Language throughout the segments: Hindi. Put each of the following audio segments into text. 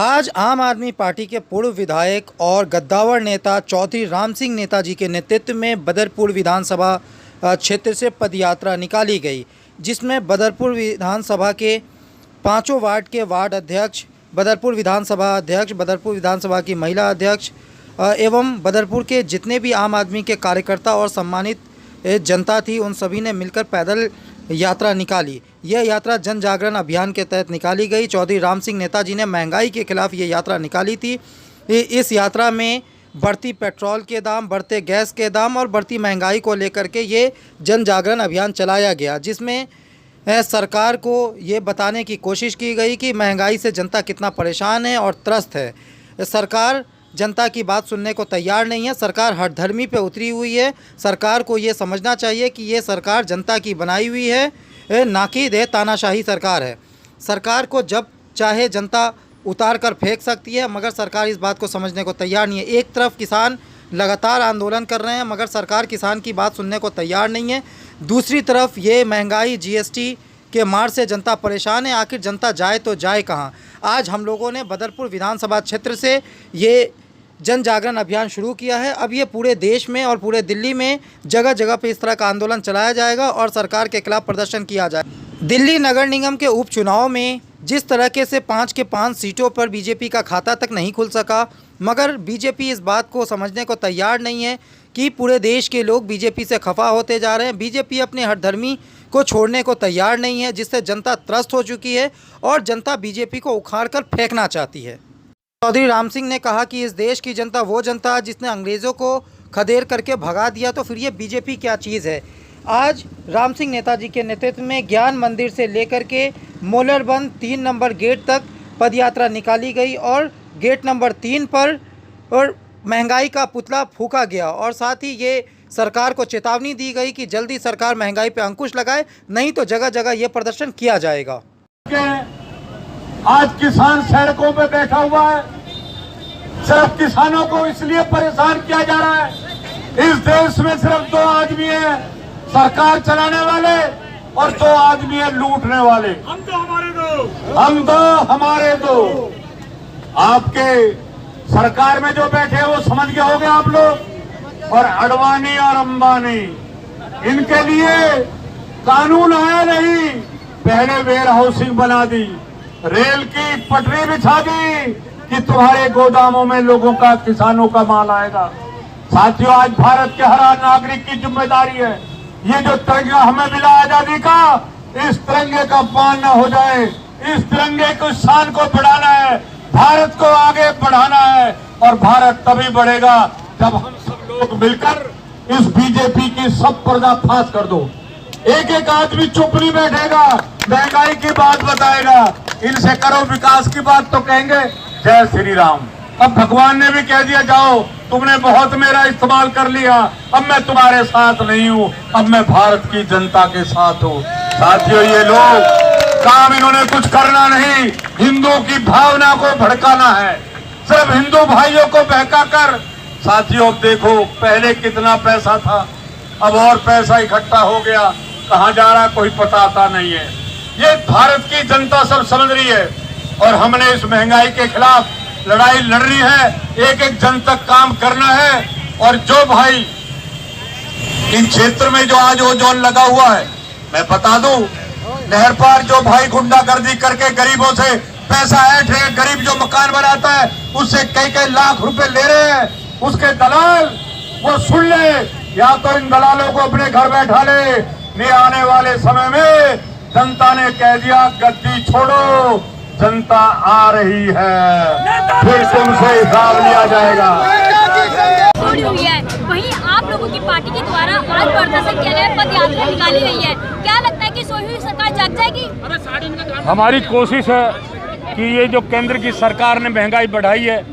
आज आम आदमी पार्टी के पूर्व विधायक और गद्दावर नेता चौधरी राम सिंह नेताजी के नेतृत्व में बदरपुर विधानसभा क्षेत्र से पदयात्रा निकाली गई, जिसमें बदरपुर विधानसभा के पांचों वार्ड के वार्ड अध्यक्ष, बदरपुर विधानसभा अध्यक्ष, बदरपुर विधानसभा की महिला अध्यक्ष एवं बदरपुर के जितने भी आम आदमी के कार्यकर्ता और सम्मानित जनता थी, उन सभी ने मिलकर पैदल यात्रा निकाली। यह यात्रा जन जागरण अभियान के तहत निकाली गई। चौधरी राम सिंह नेताजी ने महंगाई के खिलाफ ये यात्रा निकाली थी। इस यात्रा में बढ़ती पेट्रोल के दाम, बढ़ते गैस के दाम और बढ़ती महंगाई को लेकर के ये जन जागरण अभियान चलाया गया, जिसमें सरकार को ये बताने की कोशिश की गई कि महंगाई से जनता कितना परेशान है और त्रस्त है। सरकार जनता की बात सुनने को तैयार नहीं है। सरकार हठधर्मी पे उतरी हुई है। सरकार को ये समझना चाहिए कि ये सरकार जनता की बनाई हुई है, ना कि तानाशाही सरकार है। सरकार को जब चाहे जनता उतार कर फेंक सकती है, मगर सरकार इस बात को समझने को तैयार नहीं है। एक तरफ किसान लगातार आंदोलन कर रहे हैं, मगर सरकार किसान की बात सुनने को तैयार नहीं है। दूसरी तरफ ये महंगाई, जीएसटी के मार से जनता परेशान है। आखिर जनता जाए तो जाए कहाँ? आज हम लोगों ने बदरपुर विधानसभा क्षेत्र से ये जन जागरण अभियान शुरू किया है। अब ये पूरे देश में और पूरे दिल्ली में जगह जगह पे इस तरह का आंदोलन चलाया जाएगा और सरकार के खिलाफ प्रदर्शन किया जाएगा। दिल्ली नगर निगम के उपचुनाव में जिस तरीके से 5 के 5 सीटों पर बीजेपी का खाता तक नहीं खुल सका, मगर बीजेपी इस बात को समझने को तैयार नहीं है कि पूरे देश के लोग बीजेपी से खफा होते जा रहे हैं। बीजेपी अपने हठधर्मी को छोड़ने को तैयार नहीं है, जिससे जनता त्रस्त हो चुकी है और जनता बीजेपी को उखाड़ कर फेंकना चाहती है। चौधरी राम सिंह ने कहा कि इस देश की जनता वो जनता है जिसने अंग्रेज़ों को खदेड़ करके भगा दिया, तो फिर ये बीजेपी क्या चीज़ है। आज राम सिंह नेताजी के नेतृत्व में ज्ञान मंदिर से लेकर के मोलरबंद 3 नंबर गेट तक पदयात्रा निकाली गई और गेट नंबर 3 पर और महंगाई का पुतला फूंका गया और साथ ही ये सरकार को चेतावनी दी गई कि जल्दी सरकार महंगाई पर अंकुश लगाए, नहीं तो जगह जगह ये प्रदर्शन किया जाएगा। आज किसान सड़कों पे बैठा हुआ है। सिर्फ किसानों को इसलिए परेशान किया जा रहा है। इस देश में सिर्फ 2 आदमी है सरकार चलाने वाले और 2 आदमी है लूटने वाले। हम तो हमारे दो। आपके सरकार में जो बैठे हैं वो समझ गए होंगे आप लोग। और अडवाणी और अंबानी, इनके लिए कानून आया नहीं, पहले वेयर हाउसिंग बना दी, रेल की पटरी बिछा दी कि तुम्हारे गोदामों में लोगों का, किसानों का माल आएगा। साथियों, आज भारत के हर नागरिक की जिम्मेदारी है, ये जो तिरंगा हमें मिला आजादी का, इस तिरंगे का अपमान न हो जाए। इस तिरंगे को, शान को बढ़ाना है, भारत को आगे बढ़ाना है और भारत तभी बढ़ेगा जब हम सब लोग मिलकर इस बीजेपी की सब पर्दाफाश कर दो। एक एक आदमी चुप नहीं बैठेगा, महंगाई की बात बताएगा, इनसे करो विकास की बात तो कहेंगे जय श्री राम। अब भगवान ने भी कह दिया, जाओ तुमने बहुत मेरा इस्तेमाल कर लिया, अब मैं तुम्हारे साथ नहीं हूँ, अब मैं भारत की जनता के साथ हूँ। साथियों, ये लोग काम इन्होंने कुछ करना नहीं, हिंदुओं की भावना को भड़काना है, सिर्फ हिंदू भाइयों को बहका कर। साथियों, देखो पहले कितना पैसा था, अब और पैसा इकट्ठा हो गया, कहाँ जा रहा कोई पता नहीं है। ये भारत की जनता सब समझ रही है और हमने इस महंगाई के खिलाफ लड़ाई लड़ रही है। एक एक जन तक काम करना है। और जो भाई इन क्षेत्र में जो आज ओजोन लगा हुआ है, मैं बता दूं, नहर पार जो भाई गुंडागर्दी करके गरीबों से पैसा ऐंठ रहे, गरीब जो मकान बनाता है उससे कई लाख रुपए ले रहे हैं, उसके दलाल वो सुन ले, या तो इन दलालों को अपने घर बैठा ले। नहीं, आने वाले समय में जनता ने कह दिया गद्दी छोड़ो, जनता आ रही है, फिर तुमसे हिसाब लिया जाएगा। छोड़ी हुई है, वहीं आप लोगों की पार्टी के द्वारा आज प्रदर्शन किया गया, पद यात्रा निकाली गई है। क्या लगता है कि सोई हुई सरकार जाग जाएगी? हमारी कोशिश है कि ये जो केंद्र की सरकार ने महंगाई बढ़ाई है,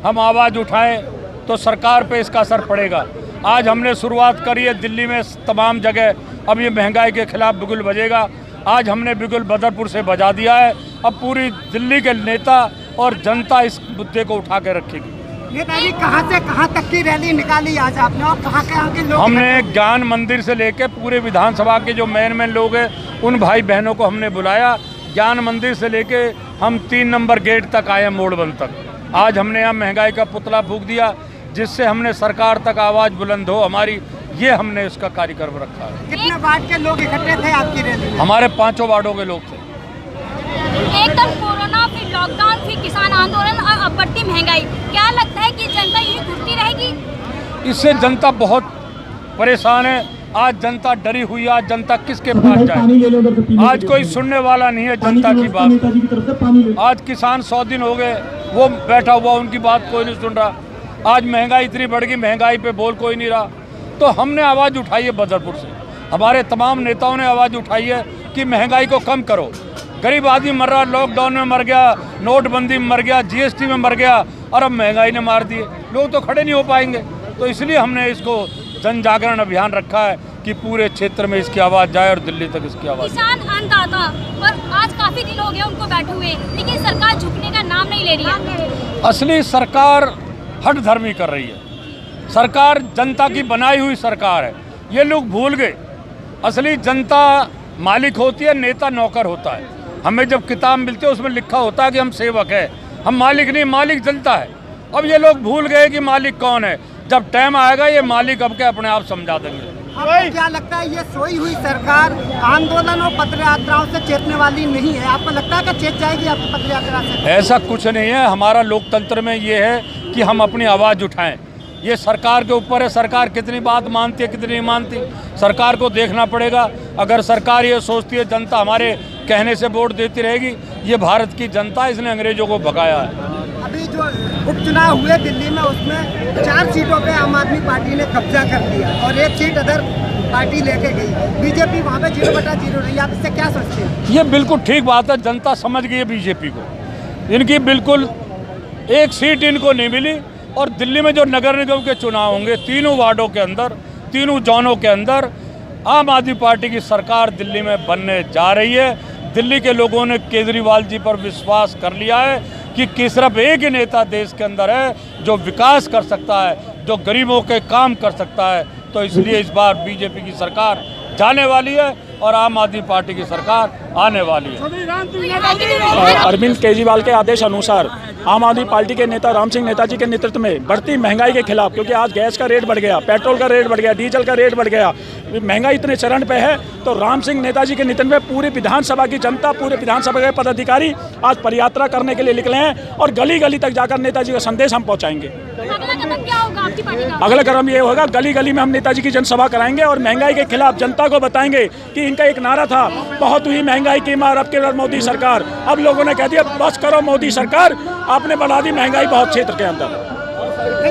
हम आवाज उठाएं तो सरकार पे इसका असर पड़ेगा। आज हमने शुरुआत करी है दिल्ली में तमाम जगह, अब ये महंगाई के खिलाफ बिगुल बजेगा। आज हमने बिगुल बदरपुर से बजा दिया है, अब पूरी दिल्ली के नेता और जनता इस मुद्दे को उठा के रखेगी। नेताजी, कहाँ से कहाँ तक की रैली निकाली आज आपने और कहाँ के लोग? हमने ज्ञान मंदिर से लेकर पूरे विधानसभा के जो मेन लोग हैं, उन भाई बहनों को हमने बुलाया ज्ञान मंदिर से लेके हम 3 नंबर गेट तक आए, मोड़बंद तक। आज हमने यहाँ महंगाई का पुतला फूंक दिया, जिससे हमने सरकार तक आवाज़ बुलंद हो हमारी, ये हमने इसका कार्यक्रम रखा है। कितने वार्ड के लोग इकट्ठे थे आपकी रैली में? हमारे 5 वार्डों के लोग थे। एक तरफ कोरोना, फिर लॉकडाउन, फिर किसान आंदोलन और अब बढ़ती महंगाई, क्या लगता है कि जनता यूं घुटती रहेगी? इससे जनता बहुत परेशान है। आज जनता डरी हुई है। आज जनता किसके पास जाए? आज कोई सुनने वाला नहीं है जनता की बात। आज किसान 100 दिन हो गए वो बैठा हुआ, उनकी बात कोई नहीं सुन रहा। आज महंगाई इतनी बढ़ गई, महंगाई पे बोल कोई नहीं रहा। तो हमने आवाज़ उठाई है बदरपुर से, हमारे तमाम नेताओं ने आवाज़ उठाई है कि महंगाई को कम करो। गरीब आदमी मर रहा, लॉकडाउन में मर गया, नोटबंदी में मर गया, GST में मर गया, और अब महंगाई ने मार दिए। लोग तो खड़े नहीं हो पाएंगे। तो इसलिए हमने इसको जन जागरण अभियान रखा है कि पूरे क्षेत्र में इसकी आवाज़ जाए और दिल्ली तक इसकी आवाज़। किसान अन्नदाता और आज काफी दिन हो गए उनको बैठे हुए, लेकिन सरकार झुकने का नाम नहीं ले रही है। असली सरकार हठधर्मी कर रही है। सरकार जनता की बनाई हुई सरकार है। ये लोग भूल गए, असली जनता मालिक होती है, नेता नौकर होता है। हमें जब किताब मिलती है उसमें लिखा होता है कि हम सेवक है, हम मालिक नहीं, मालिक जनता है। अब ये लोग भूल गए कि मालिक कौन है। जब टाइम आएगा ये मालिक अब के अपने आप समझा देंगे। आपको क्या लगता है ये सोई हुई सरकार आंदोलन और पद यात्राओं से चेतने वाली नहीं है? आपको लगता है कि चेत जाएगी आपकी पद यात्रा से? ऐसा कुछ नहीं है। हमारा लोकतंत्र में ये है कि हम अपनी आवाज़ उठाएं। ये सरकार के ऊपर है, सरकार कितनी बात मानती है कितनी नहीं मानती, सरकार को देखना पड़ेगा। अगर सरकार ये सोचती है जनता हमारे कहने से वोट देती रहेगी, ये भारत की जनता, इसने अंग्रेजों को भगाया है। अभी जो उपचुनाव हुए दिल्ली में, उसमें 4 सीटों पे आम आदमी पार्टी ने कब्जा कर लिया और 1 सीट अदर पार्टी लेके गई। बीजेपी वहाँ पे 0/0 रही। आप इससे क्या सोचते हैं? ये बिल्कुल ठीक बात है। जनता समझ गई है बीजेपी को। इनकी बिल्कुल 1 सीट इनको नहीं मिली। और दिल्ली में जो नगर निगम के चुनाव होंगे, 3 वार्डों के अंदर, 3 जोनों के अंदर आम आदमी पार्टी की सरकार दिल्ली में बनने जा रही है। दिल्ली के लोगों ने केजरीवाल जी पर विश्वास कर लिया है कि सिर्फ एक ही नेता देश के अंदर है जो विकास कर सकता है, जो गरीबों के काम कर सकता है। तो इसलिए इस बार बीजेपी की सरकार जाने वाली है और आम आदमी पार्टी की सरकार आने वाली है। अरविंद केजरीवाल के आदेश अनुसार आम आदमी पार्टी के नेता राम सिंह नेताजी के नेतृत्व में बढ़ती महंगाई के खिलाफ, क्योंकि आज गैस का रेट बढ़ गया, पेट्रोल का रेट बढ़ गया, डीजल का रेट बढ़ गया, महंगाई इतने चरण पे है, तो राम सिंह नेताजी के नेतृत्व में पूरी विधानसभा की जनता, पूरे विधानसभा के पदाधिकारी आज पदयात्रा करने के लिए निकले हैं और गली गली तक जाकर नेताजी का संदेश हम पहुँचाएंगे। अगला कदम क्या होगा आपकी पार्टी का? अगला कदम ये होगा, गली गली में हम नेताजी की जनसभा कराएंगे और महंगाई के खिलाफ जनता को बताएंगे कि इनका एक नारा था, बहुत हुई महंगाई की मार, अब के बाद मोदी सरकार। अब लोगों ने कह दिया बस करो मोदी सरकार, आपने बढ़ा दी महंगाई बहुत क्षेत्र के अंदर।